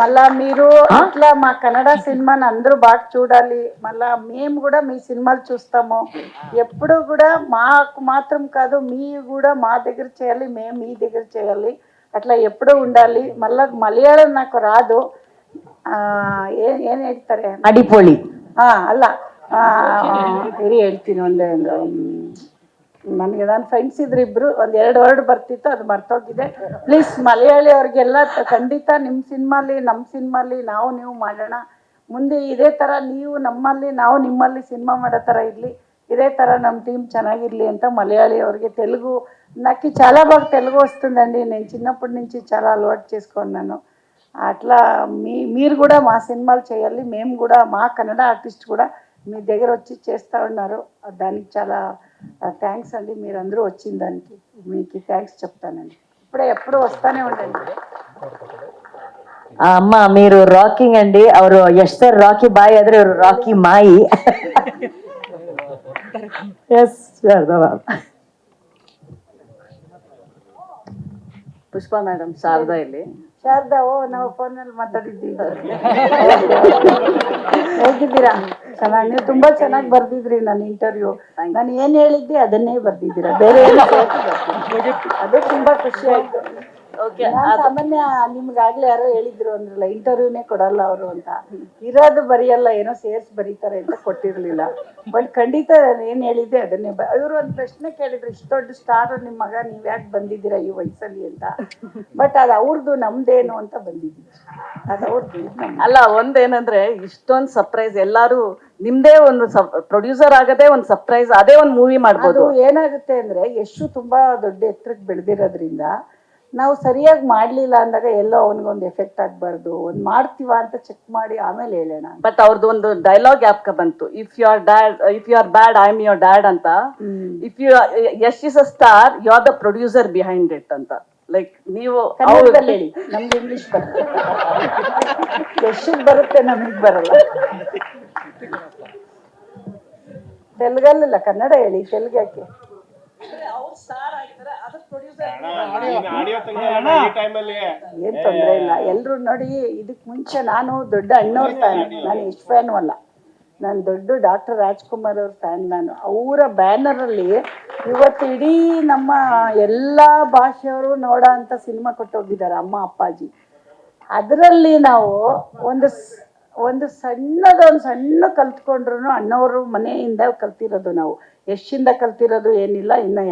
మళ్ళా మీరు ఇట్లా మా కన్నడ సినిమాని అందరూ బాగా చూడాలి. మళ్ళా మేము కూడా మీ సినిమాలు చూస్తాము. ఎప్పుడు కూడా మాకు మాత్రం కాదు, మీ కూడా మా దగ్గర చేయాలి, మేము మీ దగ్గర చేయాలి. అట్లా ఎప్పుడూ ఉండాలి. మళ్ళా మలಯಾಳಂ నాకు రాదు. ಏನು ಹೇಳ್ತಾರೆ, ಅಡಿಪೋಳಿ. ಅಲ್ಲ, ಇರಿ ಹೇಳ್ತೀನಿ. ನನಗೆ ನಾನು ಫ್ರೆಂಡ್ಸ್ ಇದ್ರು ಇಬ್ಬರು, ಒಂದು 2 ವರ್ಡ್ ಬರ್ತಿತ್ತು, ಅದು ಮರ್ತೋಗಿದೆ. ಪ್ಲೀಸ್ ಮಲಯಾಳಿ ಅವ್ರಿಗೆಲ್ಲ ಖಂಡಿತ ನಿಮ್ಮ ಸಿನಿಮಾಲಿ ನಮ್ಮ ಸಿನಿಮಾಲಿ ನಾವು ನೀವು ಮಾಡೋಣ. ಮುಂದೆ ಇದೇ ಥರ ನೀವು ನಮ್ಮಲ್ಲಿ ನಾವು ನಿಮ್ಮಲ್ಲಿ ಸಿನಿಮಾ ಮಾಡೋ ಥರ ಇರಲಿ, ఇదే ಥర ನಮ್ಮ టీం ಚೆನ್ನಾగిರಲಿ ಅಂತ మలయాళీ ಅವ್ರಿಗೆ. తెలుగు నాకు చాలా బాగా తెలుగు వస్తుందండి. నేను చిన్నప్పటి నుంచి చాలా అలవాటు చేసుకున్నాను. అట్లా మీరు కూడా మా సినిమాలు చేయాలి. మేము కూడా మా కన్నడ ఆర్టిస్ట్ కూడా మీ దగ్గర వచ్చి చేస్తూ ఉన్నారు. దానికి చాలా థ్యాంక్స్ అండి. మీరందరూ వచ్చిన దానికి మీకు థ్యాంక్స్ చెప్తానండి. ఇప్పుడే ఎప్పుడు వస్తూనే ఉండండి. అమ్మ మీరు రాకింగ్ అండి. ಅವರು ಯಶ್ ಸರ್ ರಾಕಿ ಬಾಯಿ ಆದ್ರೆ ಇವರು ರಾಕಿ ಮಾಯಿ. ಎಸ್ ಪುಷ್ಪಾ ಮೇಡಮ್, ಶಾರದಾ ಇಲ್ಲಿ. ಶಾರದಾ, ನಾವು ಫೋನಲ್ಲಿ ಮಾತಾಡಿದ್ದೀವಿ. ಹೇಗಿದ್ದೀರಾ? ಚೆನ್ನಾಗಿ, ನೀವು ತುಂಬಾ ಚೆನ್ನಾಗಿ ಬರ್ದಿದ್ರಿ ನನ್ನ ಇಂಟರ್ವ್ಯೂ. ನಾನು ಏನು ಹೇಳಿದ್ದೆ ಅದನ್ನೇ ಬರ್ದಿದ್ದೀರಾ, ಬೇರೆ ಏನು ಅದು ತುಂಬಾ ಖುಷಿ ಆಯ್ತು. ಸಾಮಾನ್ಯ ನಿಮ್ಗಾಗ್ಲೇ ಯಾರೋ ಹೇಳಿದ್ರು ಅಂದ್ರಲ್ಲ, ಇಂಟರ್ವ್ಯೂನೇ ಕೊಡಲ್ಲ ಅವರು ಅಂತ. ಇರೋದು ಬರೆಯಲ್ಲ, ಏನೋ ಸೇರ್ಸ್ ಬರೀತಾರೆ ಅಂತ ಕೊಟ್ಟಿರ್ಲಿಲ್ಲ. ಬಟ್ ಖಂಡಿತ ಏನ್ ಹೇಳಿದ್ದೆ ಅದನ್ನೇ. ಇವರು ಒಂದು ಪ್ರಶ್ನೆ ಕೇಳಿದ್ರು, ಇಷ್ಟು ದೊಡ್ಡ ಸ್ಟಾರ್ ನಿಮ್ಮ ಮಗ, ನೀವ್ ಯಾಕೆ ಬಂದಿದ್ದೀರಾ ಈ ವಯಸ್ಸಲ್ಲಿ ಅಂತ. ಬಟ್ ಅದು ಅವ್ರದ್ದು, ನಮ್ದೇನು ಅಂತ ಬಂದಿದ್ದೀವಿ. ಅದು ಅವ್ರದ್ದು. ಅಲ್ಲ, ಒಂದೇನಂದ್ರೆ ಇಷ್ಟೊಂದು ಸರ್ಪ್ರೈಸ್, ಎಲ್ಲಾರು ನಿಮ್ದೇ ಒಂದು ಪ್ರೊಡ್ಯೂಸರ್ ಆಗದೆ ಒಂದು ಸರ್ಪ್ರೈಸ್, ಅದೇ ಒಂದು ಮೂವಿ ಮಾಡ್ಬೋದು. ಏನಾಗುತ್ತೆ ಅಂದ್ರೆ, ಯಶು ತುಂಬಾ ದೊಡ್ಡ ಎತ್ತರಕ್ಕೆ ಬೆಳೆದಿರೋದ್ರಿಂದ ನಾವು ಸರಿಯಾಗಿ ಮಾಡ್ಲಿಲ್ಲ ಅಂದಾಗ ಎಲ್ಲೋ ಅವನಿಗೊಂದು ಎಫೆಕ್ಟ್ ಆಗ್ಬಾರ್ದು. ಒಂದು ಮಾಡ್ತೀವ ಅಂತ ಚೆಕ್ ಮಾಡಿ ಆಮೇಲೆ ಹೇಳೋಣ. ಬಟ್ ಅವ್ರದ್ದು ಒಂದು ಡೈಲಾಗ್ ಯಾಕೆ ಬಂತು, if you are bad I am your dad ಅಂತ. If you Yash is a star, you are the producer behind it ಅಂತ. ಲೈಕ್ ನೀವು ಕನ್ನಡದಲ್ಲಿ ಹೇಳಿ, ನಮ್ಗೆ ಇಂಗ್ಲಿಷ್ ಬರುತ್ತೆ. ಯಶಿಗೆ ಬರುತ್ತೆ, ನಮಗ್ ಬರಲ್ಲ. ತೆಲುಗಲ್ಲ, ಕನ್ನಡ ಹೇಳಿ, ತೆಲುಗು ಯಾಕೆ? ಏನ್ ತೊಂದ್ರೆ ಇಲ್ಲ. ಎಲ್ರು ನೋಡಿ, ಇದಕ್ ಮುಂಚೆ ನಾನು ದೊಡ್ಡ ಅಣ್ಣವ್ರ ಫ್ಯಾನ್. ನಾನು ಯಶ್ ಫ್ಯಾನು ಅಲ್ಲ, ನಾನು ದೊಡ್ಡ ಡಾಕ್ಟರ್ ರಾಜ್ಕುಮಾರ್ ಅವ್ರ ಫ್ಯಾನ್. ನಾನು ಅವರ ಬ್ಯಾನರ್ ಅಲ್ಲಿ ಇವತ್ತು ಇಡೀ ನಮ್ಮ ಎಲ್ಲಾ ಭಾಷೆಯವರು ನೋಡೋ ಅಂತ ಸಿನಿಮಾ ಕೊಟ್ಟೋಗಿದ್ದಾರೆ, ಅಮ್ಮ ಅಪ್ಪಾಜಿ. ಅದರಲ್ಲಿ ನಾವು ಒಂದು ಸಣ್ಣ ಕಲ್ತ್ಕೊಂಡ್ರು ಅಣ್ಣವರು ಮನೆಯಿಂದ ಕಲ್ತಿರೋದು. ನಾವು ಯಶಿಂದ ಕಲ್ತಿರೋದು ಏನಿಲ್ಲ. ಇನ್ನು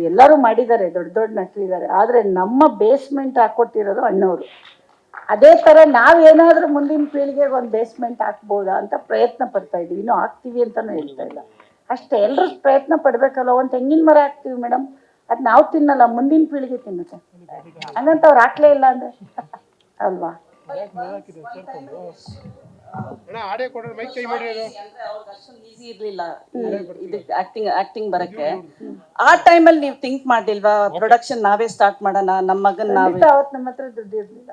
ಎಲ್ಲರೂ ಮಾಡಿದ್ದಾರೆ, ದೊಡ್ಡ ದೊಡ್ಡ ನಟರಿದ್ದಾರೆ. ಆದರೆ ನಮ್ಮ ಬೇಸ್ಮೆಂಟ್ ಹಾಕೊಟ್ಟಿರೋದು ಅಣ್ಣವರು. ಅದೇ ಥರ ನಾವೇನಾದರೂ ಮುಂದಿನ ಪೀಳಿಗೆಗೆ ಒಂದು ಬೇಸ್ಮೆಂಟ್ ಹಾಕ್ಬೋದಾ ಅಂತ ಪ್ರಯತ್ನ ಪಡ್ತಾ ಇದ್ದೀವಿ. ಇನ್ನೂ ಹಾಕ್ತೀವಿ ಅಂತಲೂ ಹೇಳ್ತಾ ಇಲ್ಲ ಅಷ್ಟೇ. ಎಲ್ಲರೂ ಪ್ರಯತ್ನ ಪಡಬೇಕಲ್ಲ. ಒಂದು ತೆಂಗಿನ ಮರ ಹಾಕ್ತೀವಿ ಮೇಡಮ್, ಅದು ನಾವು ತಿನ್ನಲ್ಲ, ಮುಂದಿನ ಪೀಳಿಗೆ ತಿನ್ನುತ್ತೆ. ಹಂಗಂತ ಅವ್ರು ಹಾಕ್ಲೇ ಇಲ್ಲ ಅಂದರೆ ಅಲ್ವಾ? ಈಸಿ ಇರ್ಲಿಲ್ಲ ಇದಕ್ಕೆ ಆಕ್ಟಿಂಗ್ ಬರಕ್ಕೆ. ಆ ಟೈಮಲ್ಲಿ ನೀವು ಥಿಂಕ್ ಮಾಡ್ಲಿಲ್ವಾ, ಪ್ರೊಡಕ್ಷನ್ ನಾವೇ ಸ್ಟಾರ್ಟ್ ಮಾಡೋಣ, ನಮ್ಮ ಮಗನ್ ನಾವೇ? ಅವತ್ತು ನಮ್ಮ ಹತ್ರ ದುಡ್ಡು ಇರ್ಲಿಲ್ಲ.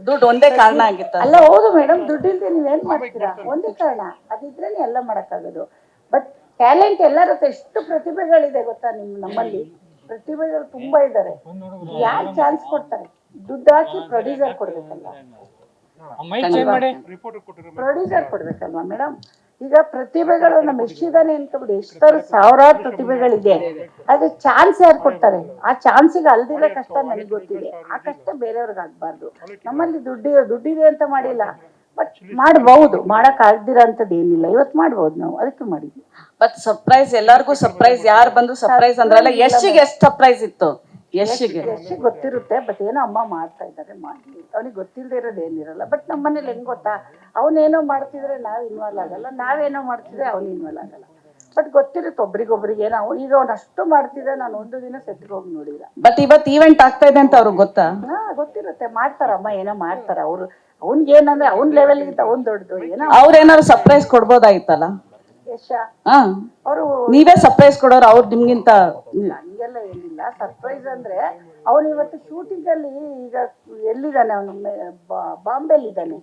ದುಡ್ಡು ಒಂದೇ ಕಾರಣ ಆಗಿತ್ತ? ಅಲ್ಲ, ಹೌದು ಮೇಡಮ್, ದುಡ್ಡು ಇಲ್ಲದೆ ನೀವೇನ್ ಮಾಡ್ತೀರಾ? ಒಂದೇ ಕಾರಣ, ಅದಿದ್ರೇನೆ ಎಲ್ಲ ಮಾಡಕ್ಕಾಗೋದು. ಬಟ್ ಟ್ಯಾಲೆಂಟ್ ಎಲ್ಲರ ಹತ್ರ ಎಷ್ಟು ಪ್ರತಿಭೆಗಳಿದೆ ಗೊತ್ತಾ? ನಮ್ಮಲ್ಲಿ ಪ್ರತಿಭೆಗಳು ತುಂಬಾ ಇದ್ದಾರೆ. ಯಾರು ಚಾನ್ಸ್ ಕೊಡ್ತಾರೆ? ದುಡ್ಡು ಹಾಕಿ ಪ್ರೊಡ್ಯೂಸರ್ ಕೊಡ್ಬೇಕಲ್ಲ, ಪ್ರೊಡ್ಯೂಸರ್ ಕೊಡ್ಬೇಕಲ್ವಾ ಮೇಡಮ್? ಈಗ ಪ್ರತಿಭೆಗಳು ನಮ್ಮ ಎಷ್ಟಿದಾನೆ ಅನ್ಕೊಬಿಡಿ, ಎಷ್ಟರ ಸಾವಿರಾರು ಪ್ರತಿಭೆಗಳಿದೆ. ಅದು ಚಾನ್ಸ್ ಯಾರು ಕೊಡ್ತಾರೆ? ಆ ಚಾನ್ಸಿಗೆ ಅಲ್ದಿರೋ ಕಷ್ಟ ನನಗೆ ಗೊತ್ತಿದೆ, ಆ ಕಷ್ಟ ಬೇರೆಯವ್ರಿಗೆ ಆಗ್ಬಾರ್ದು. ನಮ್ಮಲ್ಲಿ ದುಡ್ಡಿದೆ ಅಂತ ಮಾಡಿಲ್ಲ, ಬಟ್ ಮಾಡಬಹುದು. ಮಾಡಕ್ ಆಗ್ದಿರ ಅಂತದ್ ಏನಿಲ್ಲ. ಇವತ್ತು ಮಾಡ್ಬೋದು ನಾವು, ಅದಕ್ಕೆ ಮಾಡಿದ್ವಿ. ಬಟ್ ಸರ್ಪ್ರೈಸ್, ಎಲ್ಲಾರ್ಗು ಸರ್ಪ್ರೈಸ್. ಯಾರು ಬಂದು ಸರ್ಪ್ರೈಸ್ ಅಂದ್ರಲ್ಲ, ಯಶ್ಗೆ ಎಷ್ಟು ಸರ್ಪ್ರೈಸ್ ಇತ್ತು? ಯಶ್ಗೆ ಗೊತ್ತಿರುತ್ತೆ, ಬಟ್ ಏನೋ ಅಮ್ಮ ಮಾಡ್ತಾ ಇದ್ದಾರೆ, ಮಾಡ್ಲಿ. ಅವನಿಗೆ ಗೊತ್ತಿಲ್ಲದೆ ಇರೋದು ಏನಿರಲ್ಲ. ಬಟ್ ನಮ್ಮ ಮನೇಲಿ ಹೆಂಗ್ ಗೊತ್ತಾ, ಅವನೇನೋ ಮಾಡ್ತಿದ್ರೆ ನಾವ್ ಇನ್ವಾಲ್ವ್ ಆಗಲ್ಲ, ನಾವೇನೋ ಮಾಡ್ತಿದ್ರೆ ಅವ್ನು ಇನ್ವಾಲ್ವ್ ಆಗಲ್ಲ. ಬಟ್ ಗೊತ್ತಿರುತ್ತೆ ಒಬ್ರಿಗೊಬ್ರಿಗೆ. ನಾವು ಈಗ ಅವ್ನು ಅಷ್ಟು ಮಾಡ್ತಿದ್ರೆ ನಾನು ಒಂದು ದಿನ ಸೆಟ್ಗೆ ಹೋಗಿ ನೋಡಿಲ್ಲ. ಬಟ್ ಇವತ್ತು ಈವೆಂಟ್ ಆಗ್ತಾ ಇದೆ ಅಂತ ಅವ್ರಿಗೆ ಗೊತ್ತಾ? ಗೊತ್ತಿರುತ್ತೆ, ಮಾಡ್ತಾರಮ್ಮ, ಏನೋ ಮಾಡ್ತಾರ ಅವರು. ಅವ್ನ್ಗೆ ಏನಂದ್ರೆ ಅವ್ನ ಲೆವೆಲ್ಗಿಂತ ಅವ್ನ್ ದೊಡ್ಡದು. ಏನೋ ಅವ್ರೇನಾದ್ರು ಸರ್ಪ್ರೈಸ್ ಕೊಡ್ಬೋದಾಗಿತ್ತಲ್ಲ? ಯಶ ಅವರು ನೀವೇ ಸರ್ಪ್ರೈಸ್ ಕೊಡೋರು, ಅವ್ರು ನಿಮ್ಗಿಂತ? ಹಂಗೆಲ್ಲ ಏನಿಲ್ಲ. ಸರ್ಪ್ರೈಸ್ ಅಂದ್ರೆ ಅವನು ಇವತ್ತು ಶೂಟಿಂಗ್ ಅಲ್ಲಿ, ಈಗ ಎಲ್ಲಿದ್ದಾನೆ ಅವನು, ಬಾಂಬೆಲಿ ಇದ್ದಾನೆ.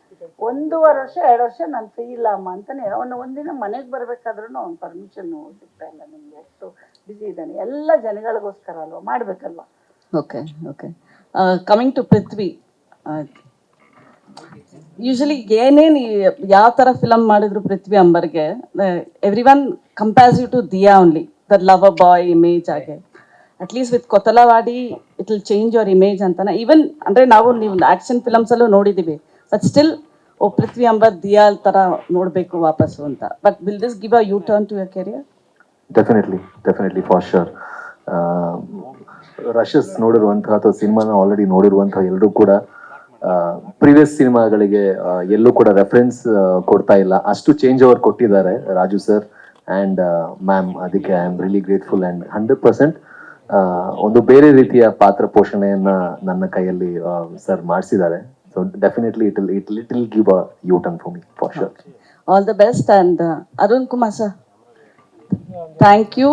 1.5 ವರ್ಷ 2 ವರ್ಷ ನಾನು ಫ್ರೀ ಇಲ್ಲ ಅಮ್ಮ ಅಂತಾನೆ. ಅವನು ಒಂದಿನ ಮನೆಗೆ ಬರ್ಬೇಕಾದ್ರೂ ಅವ್ನ ಪರ್ಮಿಷನ್ ಸಿಗ್ತಾ ಇಲ್ಲ. ನಮ್ಗೆ ಎಷ್ಟು ಬಿಸಿ ಇದ್ದಾನೆ. ಎಲ್ಲ ಜನಗಳಿಗೋಸ್ಕರ ಅಲ್ವಾ, ಮಾಡ್ಬೇಕಲ್ವಾ? Okay. Coming to Prithvi, usually ಏನೇನು ಯಾವ ಥರ ಫಿಲಮ್ ಮಾಡಿದ್ರು ಪೃಥ್ವಿ ಅಂಬರ್ಗೆ every one compares you to Dia only the love a boy image ಆಗಿ at least with Kothalavadi it will change your image ಅಂತಾನೆ ಈವನ್ ಅಂದರೆ ನಾವು ನೀವು ಆ್ಯಕ್ಷನ್ ಫಿಲಮ್ಸಲ್ಲೂ ನೋಡಿದ್ದೀವಿ but still oh Prithvi Ambar Dia ಥರ ನೋಡಬೇಕು ವಾಪಸ್ಸು ಅಂತ but will this give a U turn to your career? Definitely for sure. Rushes ನೋಡಿರುವಂತಹ ಅಥವಾ ಸಿನಿಮಾನ ಆಲ್ರೆಡಿ ನೋಡಿರುವಂತಹ ಎಲ್ಲರೂ ಕೂಡ ಪ್ರೀವಿಯಸ್ ಸಿನಿಮಾಗಳಿಗೆ ಎಲ್ಲೂ ಕೂಡ ರೆಫರೆನ್ಸ್ ಕೊಡ್ತಾ ಇಲ್ಲ, ಅಷ್ಟು ಚೇಂಜ್ ಓವರ್ ಕೊಟ್ಟಿದ್ದಾರೆ ರಾಜು ಸರ್ ಆ್ಯಂಡ್ ಮ್ಯಾಮ್. ಅದಕ್ಕೆ I am really grateful and 100% ಒಂದು ಬೇರೆ ರೀತಿಯ ಪಾತ್ರ ಪೋಷಣೆಯನ್ನ ನನ್ನ ಕೈಯಲ್ಲಿ ಸರ್ ಮಾಡಿಸಿದ್ದಾರೆ. So definitely it will give a U turn for me for sure. All the best and Arun Kumar sir, thank you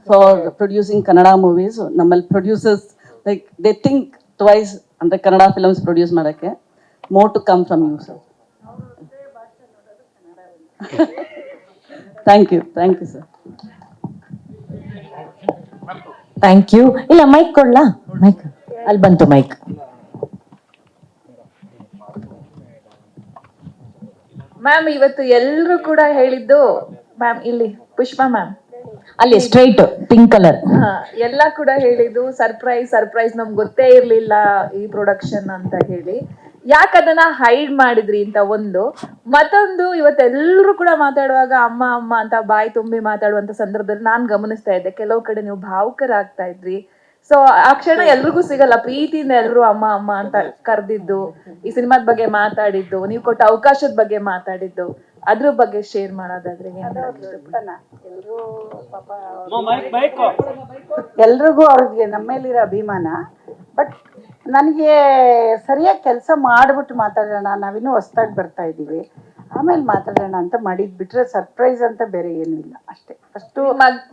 for producing Kannada movies. Nammal producers like they think twice and the Kannada films produce madake. More to come from you sir. Thank you sir. Thank you. ಇಲ್ಲ mic ಕೊಡ್ಲಾ? Mic ಅಲ್ಲಿ ಬಂತು mic. Ma'am ಇವತ್ತು ಎಲ್ರು ಕೂಡ ಹೇಳಿದ್ದು ma'am ಇಲ್ಲಿ Pushpa ma'am ಅಲ್ಲಿ ಸ್ಟ್ರೈಟ್ ಪಿಂಕ್ ಕಲರ್. ಎಲ್ಲ ಕೂಡ ಹೇಳಿದ್ದು ಸರ್ಪ್ರೈಸ್ ನಮ್ಗೆ ಗೊತ್ತೇ ಇರ್ಲಿಲ್ಲ ಈ ಪ್ರೊಡಕ್ಷನ್ ಅಂತ ಹೇಳಿ. ಯಾಕೆ ಅದನ್ನ ಹೈಡ್ ಮಾಡಿದ್ರಿ ಅಂತ ಒಂದು. ಮತ್ತೊಂದು ಇವತ್ತೆಲ್ಲರೂ ಕೂಡ ಮಾತಾಡುವಾಗ ಅಮ್ಮ ಅಮ್ಮ ಅಂತ ಬಾಯಿ ತುಂಬಿ ಮಾತಾಡುವಂತ ಸಂದರ್ಭದಲ್ಲಿ ನಾನ್ ಗಮನಿಸ್ತಾ ಇದ್ದೆ ಕೆಲವು ಕಡೆ ನೀವು ಭಾವುಕರಾಗ್ತಾ ಇದ್ರಿ. ಸೊ ಆ ಕ್ಷಣ ಎಲ್ರಿಗೂ ಸಿಗಲ್ಲ, ಪ್ರೀತಿಯಿಂದ ಎಲ್ರು ಅಮ್ಮ ಅಮ್ಮ ಅಂತ ಕರೆದಿದ್ದು, ಈ ಸಿನಿಮಾದ ಬಗ್ಗೆ ಮಾತಾಡಿದ್ದು, ನೀವು ಕೊಟ್ಟ ಅವಕಾಶದ ಬಗ್ಗೆ ಮಾತಾಡಿದ್ದು, ಅದ್ರ ಬಗ್ಗೆ ಶೇರ್ ಮಾಡೋದಾದ್ರೆ ಎಲ್ರೂ ಪಾಪ ಎಲ್ರಿಗೂ ಅವ್ರಿಗೆ ನಮ್ಮ ಮೇಲಿರೋ ಅಭಿಮಾನ. ಬಟ್ ನನಗೆ ಸರಿಯಾಗಿ ಕೆಲಸ ಮಾಡಿಬಿಟ್ಟು ಮಾತಾಡೋಣ, ನಾವಿನ್ನೂ ಹೊಸ್ದಾಗಿ ಬರ್ತಾ ಇದ್ದೀವಿ, ಆಮೇಲೆ ಮಾತಾಡೋಣ ಅಂತ ಮಾಡಿದ್ ಬಿಟ್ರೆ ಸರ್ಪ್ರೈಸ್ ಅಂತ ಬೇರೆ ಏನೂ ಇಲ್ಲ ಅಷ್ಟೇ. ಫಸ್ಟು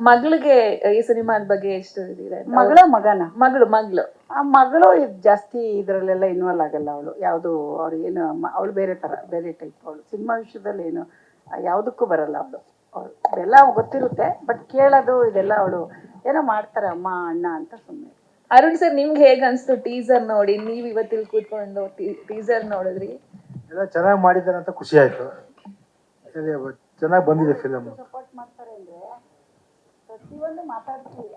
ಮಗಳಿಗೆ ಈ ಸಿನಿಮಾದ ಬಗ್ಗೆ ಎಷ್ಟು ಇದೆ? ಮಗನ ಮಗಳು ಆ ಮಗಳು ಜಾಸ್ತಿ ಇದರಲ್ಲೆಲ್ಲ ಇನ್ವಾಲ್ವ್ ಆಗಲ್ಲ. ಅವಳು ಯಾವುದು ಅವ್ರು ಏನು ಅವಳು ಬೇರೆ ಥರ ಬೇರೆ ಟೈಪ್. ಅವಳು ಸಿನಿಮಾ ವಿಷಯದಲ್ಲಿ ಏನು ಯಾವುದಕ್ಕೂ ಬರಲ್ಲ. ಅವಳು ಎಲ್ಲ ಗೊತ್ತಿರುತ್ತೆ ಬಟ್ ಕೇಳೋದು ಇದೆಲ್ಲ ಅವಳು ಏನೋ ಮಾಡ್ತಾರೆ ಅಮ್ಮ ಅಣ್ಣ ಅಂತ ಸುಮ್ಮನೆ. ಅರುಣ್ ಸರ್ ನಿಮ್ಗೆ ಹೇಗ್ ಅನ್ಸ್ತು ಟೀಸರ್ ನೋಡಿ? ನೀವ್ ಇವತ್ತಿಲ್ಲಿ ಕೂತ್ಕೊಂಡು ಟೀಸರ್ ನೋಡಿದ್ರಿ, ಎಲ್ಲ ಚೆನ್ನಾಗಿ ಮಾಡಿದ್ದಾರೆ ಅಂತ ಖುಷಿ ಆಯ್ತು. ಚೆನ್ನಾಗಿ ಬಂದಿದೆ ಫಿಲಮ್. ಸಪೋರ್ಟ್ ಮಾಡ್ತಾರೆ ಅಂದ್ರೆ ಪ್ರತಿಯೊಂದು ಮಾತಾಡ್ತೀವಿ.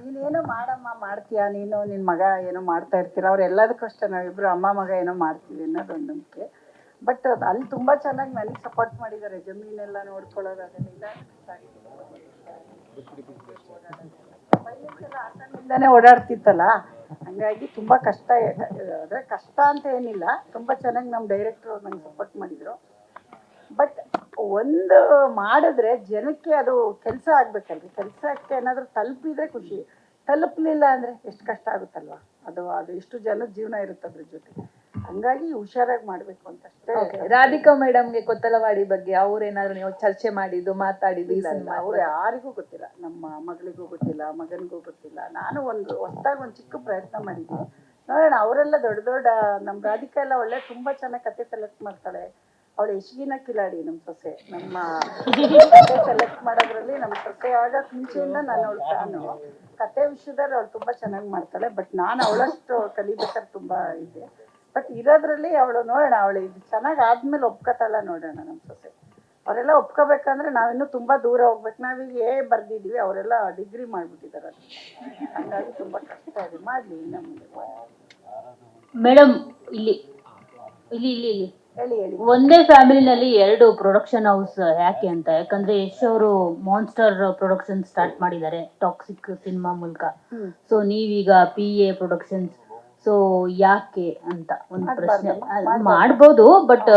ನೀನೇನೋ ಮಾಡಮ್ಮ ಮಾಡ್ತೀಯಾ, ನೀನು ನಿನ್ನ ಮಗ ಏನೋ ಮಾಡ್ತಾ ಇರ್ತೀರ, ಅವ್ರು ಎಲ್ಲದಕ್ಕೂ ಅಷ್ಟೇ. ನಾವಿಬ್ರು ಅಮ್ಮ ಮಗ ಏನೋ ಮಾಡ್ತೀವಿ ಅನ್ನೋದೊಂದು ನಂಬಿಕೆ. ಬಟ್ ಅಲ್ಲಿ ತುಂಬಾ ಚೆನ್ನಾಗಿ ನನಗೆ ಸಪೋರ್ಟ್ ಮಾಡಿದ್ದಾರೆ. ಜಮೀನೆಲ್ಲ ನೋಡ್ಕೊಳ್ಳೋದು ಅದನ್ನೆಲ್ಲ ಆಟದಿಂದಾನೇ ಓಡಾಡ್ತಿತ್ತಲ್ಲ, ಹಂಗಾಗಿ ತುಂಬಾ ಕಷ್ಟ. ಅಂದ್ರೆ ಕಷ್ಟ ಅಂತ ಏನಿಲ್ಲ, ತುಂಬಾ ಚೆನ್ನಾಗಿ ನಮ್ಮ ಡೈರೆಕ್ಟರ್ ನಂಗೆ ಸಪೋರ್ಟ್ ಮಾಡಿದ್ರು. ಬಟ್ ಒಂದು ಮಾಡಿದ್ರೆ ಜನಕ್ಕೆ ಅದು ಕೆಲಸ ಆಗ್ಬೇಕಲ್ರಿ. ಕೆಲಸಕ್ಕೆ ಏನಾದ್ರು ತಲುಪಿದ್ರೆ ಖುಷಿ, ತಲುಪಲಿಲ್ಲ ಅಂದ್ರೆ ಎಷ್ಟು ಕಷ್ಟ ಆಗುತ್ತಲ್ವಾ. ಅದು ಎಷ್ಟು ಜನದ ಜೀವನ ಇರುತ್ತೆ ಅದ್ರ ಜೊತೆ. ಹಂಗಾಗಿ ಹುಷಾರಾಗಿ ಮಾಡ್ಬೇಕು ಅಂತ ಅಷ್ಟೇ. ರಾಧಿಕಾ ಮೇಡಮ್ಗೆ ಕೊತ್ತಲವಾಡಿ ಬಗ್ಗೆ ಅವ್ರೇನಾದ್ರು ನೀವು ಚರ್ಚೆ ಮಾಡಿದ್ದು ಮಾತಾಡಿದ್ದು? ಅವ್ರು ಯಾರಿಗೂ ಗೊತ್ತಿಲ್ಲ, ನಮ್ಮ ಮಗಳಿಗೂ ಗೊತ್ತಿಲ್ಲ, ಮಗನಿಗೂ ಗೊತ್ತಿಲ್ಲ. ನಾನು ಒಂದು ಹೊಸದಾಗಿ ಒಂದು ಚಿಕ್ಕ ಪ್ರಯತ್ನ ಮಾಡಿದ್ದೀನಿ, ನೋಡೋಣ. ಅವರೆಲ್ಲ ದೊಡ್ಡ ನಮ್ಮ ರಾಧಿಕಾ ಎಲ್ಲ ಒಳ್ಳೆ ತುಂಬಾ ಚೆನ್ನಾಗಿ ಕತೆ ಸೆಲೆಕ್ಟ್ ಮಾಡ್ತಾಳೆ. ಅವಳು ಯಶಗಿನ ಕಿಲಾಡಿ ನಮ್ಮ ಸೊಸೆ. ನಮ್ಮ ಕತೆ ಸೆಲೆಕ್ಟ್ ಮಾಡೋದ್ರಲ್ಲಿ ನಮ್ಮ ಸೊಸೆ ಆಗಕ್ಕೆ ಮುಂಚೆಯಿಂದ ನಾನು ಅವಳು ಫ್ಯಾನು. ಕತೆ ವಿಷಯದಲ್ಲಿ ಅವಳು ತುಂಬಾ ಚೆನ್ನಾಗಿ ಮಾಡ್ತಾಳೆ. ಬಟ್ ನಾನು ಅವಳಷ್ಟು ಕಲಿಬೇಕಾದ್ರೆ ತುಂಬಾ ಇದೆ. ಬಟ್ ಇರೋದ್ರಲ್ಲಿ ಅವಳು ನೋಡೋಣ, ಅವಳು ಇದು ಚೆನ್ನಾಗಿ ಆದ್ಮೇಲೆ ಒಪ್ಕೋತಾಳ ನೋಡೋಣ. ನಮ್ಮ ಸೊಸೆ ಅವರೆಲ್ಲ ಒಪ್ಕೋಬೇಕಂದ್ರೆ ನಾವಿನ್ನೂ ತುಂಬಾ ದೂರ ಹೋಗ್ಬೇಕು. ನಾವೀಗ ಬರ್ದಿದ್ವಿ, ಅವರೆಲ್ಲ ಡಿಗ್ರಿ ಮಾಡ್ಬಿಟ್ಟಿದ್ದಾರೆ. ಅದು ಹಂಗಾಗಿ ತುಂಬಾ ಕಷ್ಟ ಇದೆ. ಮಾಡ್ಲಿ ನಮ್ಗೆ. ಮೇಡಮ್ ಇಲ್ಲಿ ಇಲ್ಲಿ ಇಲ್ಲಿ ಇಲ್ಲಿ ಹೇಳಿ ಒಂದೇ ಫ್ಯಾಮಿಲಿನಲ್ಲಿ 2 ಪ್ರೊಡಕ್ಷನ್ ಹೌಸ್ ಯಾಕೆ ಅಂತ? ಯಾಕಂದ್ರೆ ಯಶ್ ಅವರು ಮಾನ್ಸ್ಟರ್ ಪ್ರೊಡಕ್ಷನ್ ಸ್ಟಾರ್ಟ್ ಮಾಡಿದ್ದಾರೆ ಟಾಕ್ಸಿಕ್ ಸಿನಿಮಾ ಮೂಲಕ. ಸೊ ನೀವೀಗ PA ಪ್ರೊಡಕ್ಷನ್ಸ್. ಸೊ ಯಾಕೆ ಅಂತ ಒಂದು ಪ್ರಶ್ನೆ. ಮಾಡ್ಬೋದು, ಬಟ್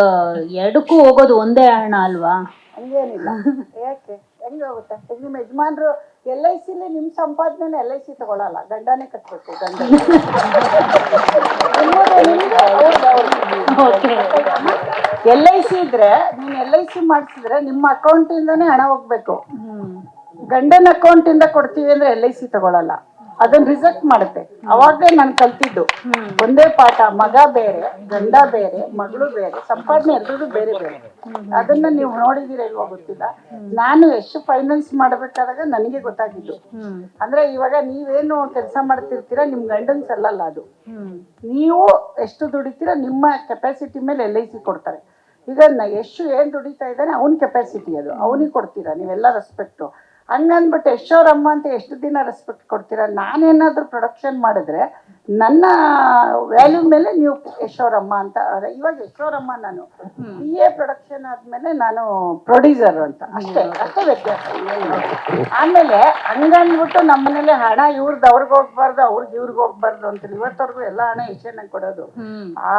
2ಕ್ಕೂ ಹೋಗೋದು ಒಂದೇ ಹಣ ಅಲ್ವಾ? ಹಂಗೇನಿಲ್ಲ. ಯಾಕೆ ಹೆಂಗೆ ಹೋಗುತ್ತೆ? ಈಗ ನಿಮ್ಮ ಯಜಮಾನ್ರು LIC ನಿಮ್ಮ ಸಂಪಾದನೆ LIC ತಗೊಳಲ್ಲ, ಗಂಡನೇ ಕಟ್ಬೇಕು. ಗಂಡ LIC ಇದ್ರೆ ನೀನು LIC ಮಾಡಿಸಿದ್ರೆ ನಿಮ್ಮ ಅಕೌಂಟಿಂದಾನೇ ಹಣ ಹೋಗ್ಬೇಕು. ಗಂಡನ ಅಕೌಂಟಿಂದ ಕೊಡ್ತೀವಿ ಅಂದ್ರೆ LIC ತಗೊಳಲ್ಲ. ಅದನ್ನ ರಿಜೆಕ್ಟ್ ಮಾಡುತ್ತೆ. ಅವಾಗಲೇ ನಾನು ಕಲ್ತಿದ್ದು ಒಂದೇ ಪಾಠ, ಮಗ ಬೇರೆ, ಗಂಡ ಬೇರೆ, ಮಗಳು ಬೇರೆ, ಸಂಪಾದನೆ ಎಲ್ಲರೂ ಬೇರೆ ಬೇರೆ. ಅದನ್ನ ನೀವು ನೋಡಿದೀರ ಇಲ್ವೋ ಗೊತ್ತಿಲ್ಲ. ನಾನು ಎಷ್ಟು ಫೈನಾನ್ಸ್ ಮಾಡಬೇಕಾದಾಗ ನನಗೆ ಗೊತ್ತಾಗಿದ್ದು. ಅಂದ್ರೆ ಇವಾಗ ನೀವೇನು ಕೆಲಸ ಮಾಡ್ತಿರ್ತೀರಾ ನಿಮ್ ಗಂಡನ್ ಸಲ್ಲಲ್ಲ ಅದು. ನೀವು ಎಷ್ಟು ದುಡಿತೀರಾ ನಿಮ್ಮ ಕೆಪಾಸಿಟಿ ಮೇಲೆ LIC ಕೊಡ್ತಾರೆ. ಈಗ ಎಷ್ಟು ಏನ್ ದುಡಿತಾ ಇದ್ದಾನೆ ಅವ್ನ ಕೆಪಾಸಿಟಿ ಅದು, ಅವನಿಗೆ ಕೊಡ್ತೀರಾ ನೀವೆಲ್ಲ ರೆಸ್ಪೆಕ್ಟು. ಹಂಗಂದ್ಬಿಟ್ಟು ಯಶೋರಮ್ಮ ಅಂತ ಎಷ್ಟು ದಿನ ರೆಸ್ಪೆಕ್ಟ್ ಕೊಡ್ತೀರಾ? ನಾನೇನಾದ್ರೂ ಪ್ರೊಡಕ್ಷನ್ ಮಾಡಿದ್ರೆ ನನ್ನ ವ್ಯಾಲ್ಯೂ ಮೇಲೆ ನೀವು ಯಶೋರಮ್ಮ ಅಂತ. ಇವಾಗ ಯಶೋರಮ್ಮ ನಾನು PA ಪ್ರೊಡಕ್ಷನ್ ಆದ್ಮೇಲೆ ನಾನು ಪ್ರೊಡ್ಯೂಸರ್ ಅಂತ, ಅಷ್ಟೇ ವ್ಯತ್ಯಾಸ. ಆಮೇಲೆ ಹಂಗಂದ್ಬಿಟ್ಟು ನಮ್ಮನೇಲಿ ಹಣ ಇವ್ರದ್ದು ಅವ್ರಿಗೆ ಹೋಗ್ಬಾರ್ದು, ಅವ್ರಿಗೆ ಇವ್ರಿಗೆ ಹೋಗ್ಬಾರ್ದು ಅಂತ ಇವತ್ತವರೆಗೂ ಎಲ್ಲ ಹಣ ಯಶನ ಕೊಡೋದು.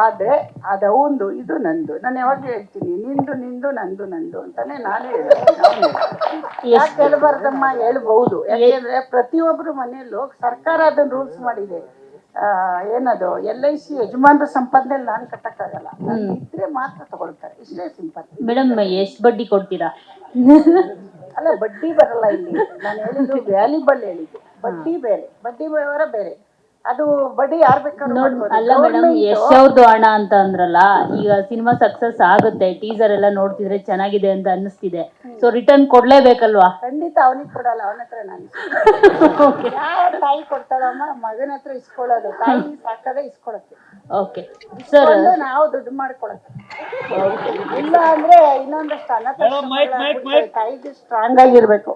ಆದ್ರೆ ಅದು ಅವಂದು, ಇದು ನಂದು. ನಾನು ಯಾವಾಗ್ಲೂ ಹೇಳ್ತೀನಿ ನಿಂದು ನಿಂದು, ನಂದು ನಂದು ಅಂತಾನೆ ನಾನೇ ಹೇಳ್ತೀನಿ. ಯಾಕೆ ಹೇಳ್ಬಾರ್ದಮ್ಮ? ಹೇಳ್ಬಹುದು. ಯಾಕೆಂದ್ರೆ ಪ್ರತಿಯೊಬ್ರು ಮನೆಯಲ್ಲೂ ಸರ್ಕಾರ ಅದನ್ನ ರೂಲ್ಸ್ ಮಾಡಿದೆ. ಏನದು LIC ಯಜಮಾನ್ರ ಸಂಪಾದನೆ ನಾನು ಕಟ್ಟಕ್ಕಾಗಲ್ಲ, ನಾನು ಇದ್ರೆ ಮಾತ್ರ ತಗೊಳ್ತಾರೆ, ಇಷ್ಟೇ ಸಿಂಪಲ್. ಮೇಡಮ್ ಎಷ್ಟು ಬಡ್ಡಿ ಕೊಡ್ತೀರಾ? ಅಲ್ಲ ಬಡ್ಡಿ ಬರಲ್ಲ ಇಲ್ಲಿ. ನಾನು ಹೇಳಿದ್ದು ವ್ಯಾಲ್ಯೂಬಲ್ ಹೇಳಿದ್ದು. ಬಡ್ಡಿ ಬೇರೆ, ಬಡ್ಡಿ ವ್ಯವಹಾರ ಬೇರೆ. ಅದು ಬಡ್ಡಿ ಯಾರು ಬೇಕಾದ್ರೂ ಅಲ್ಲ ಮೇಡಮ್, ಯಶ್ ಅವ್ರದ್ದು ಹಣ ಅಂತ ಅಂದ್ರಲ್ಲ, ಈಗ ಸಿನಿಮಾ ಸಕ್ಸಸ್ ಆಗುತ್ತೆ, ಟೀಸರ್ ಎಲ್ಲ ನೋಡ್ತಿದ್ರೆ ಚೆನ್ನಾಗಿದೆ ಅಂತ ಅನ್ನಿಸ್ತಿದೆ, ಸೊ ರಿಟರ್ನ್ ಕೊಡ್ಲೇಬೇಕಲ್ವಾ? ಖಂಡಿತ ಅವನಿಗೆ ಕೊಡಲ್ಲ, ಅವನ ಹತ್ರ ನಾನು ಯಾವ ತಾಯಿ ಕೊಡ್ತಾಳಮ್ಮ? ಮಗನ ಹತ್ರ ಇಸ್ಕೊಳ್ಳೋದು. ತಾಯಿ ಸಾಕದೆ ಇಸ್ಕೊಳಕ್ಕೆ. ಓಕೆ ಸರ್, ನಾವು ದುಡ್ಡು ಮಾಡ್ಕೊಳಕ್ಕೆ. ಇಲ್ಲ ಅಂದ್ರೆ ಇನ್ನೊಂದಷ್ಟು ತಾಯಿಗೆ ಸ್ಟ್ರಾಂಗ್ ಆಗಿರ್ಬೇಕು.